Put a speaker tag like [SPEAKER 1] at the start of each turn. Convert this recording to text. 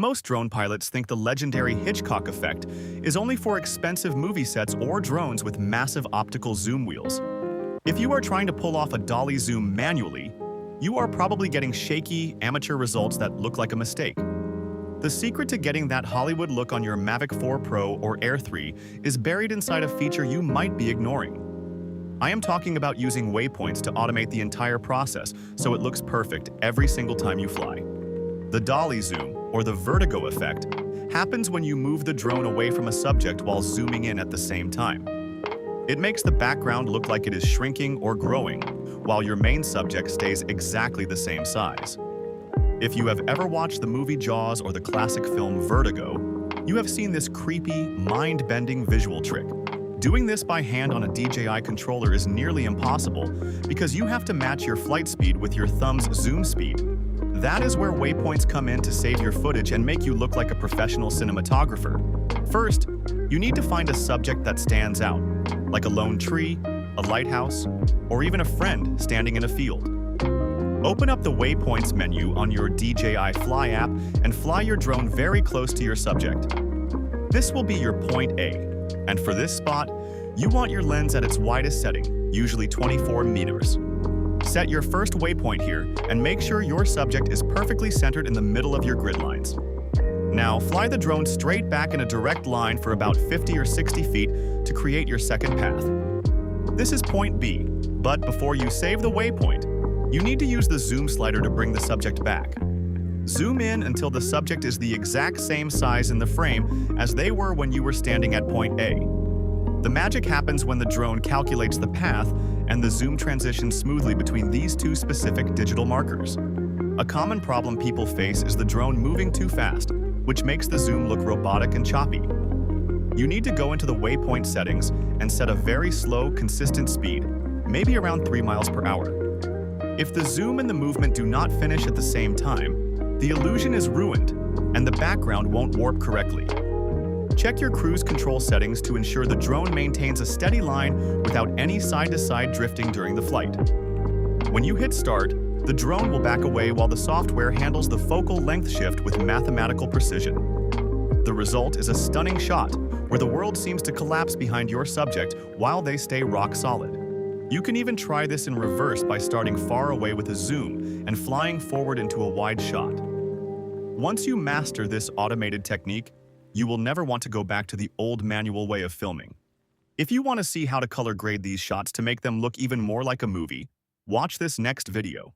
[SPEAKER 1] Most drone pilots think the legendary Hitchcock effect is only for expensive movie sets or drones with massive optical zoom wheels. If you are trying to pull off a Dolly zoom manually, you are probably getting shaky, amateur results that look like a mistake. The secret to getting that Hollywood look on your Mavic 4 Pro or Air 3 is buried inside a feature you might be ignoring. I am talking about using waypoints to automate the entire process so it looks perfect every single time you fly. The Dolly zoom, or the vertigo effect, happens when you move the drone away from a subject while zooming in at the same time. It makes the background look like it is shrinking or growing, while your main subject stays exactly the same size. If you have ever watched the movie Jaws or the classic film Vertigo, you have seen this creepy, mind-bending visual trick. Doing this by hand on a DJI controller is nearly impossible because you have to match your flight speed with your thumb's zoom speed. That is where waypoints come in to save your footage and make you look like a professional cinematographer. First, you need to find a subject that stands out, like a lone tree, a lighthouse, or even a friend standing in a field. Open up the Waypoints menu on your DJI Fly app and fly your drone very close to your subject. This will be your point A, and for this spot, you want your lens at its widest setting, usually 24 meters. Set your first waypoint here and make sure your subject is perfectly centered in the middle of your grid lines. Now fly the drone straight back in a direct line for about 50 or 60 feet to create your second path. This is point B, but before you save the waypoint, you need to use the zoom slider to bring the subject back. Zoom in until the subject is the exact same size in the frame as they were when you were standing at point A. The magic happens when the drone calculates the path and the zoom transitions smoothly between these two specific digital markers. A common problem people face is the drone moving too fast, which makes the zoom look robotic and choppy. You need to go into the waypoint settings and set a very slow, consistent speed, maybe around 3 miles per hour. If the zoom and the movement do not finish at the same time, the illusion is ruined and the background won't warp correctly. Check your cruise control settings to ensure the drone maintains a steady line without any side-to-side drifting during the flight. When you hit start, the drone will back away while the software handles the focal length shift with mathematical precision. The result is a stunning shot where the world seems to collapse behind your subject while they stay rock solid. You can even try this in reverse by starting far away with a zoom and flying forward into a wide shot. Once you master this automated technique, you will never want to go back to the old manual way of filming. If you want to see how to color grade these shots to make them look even more like a movie, watch this next video.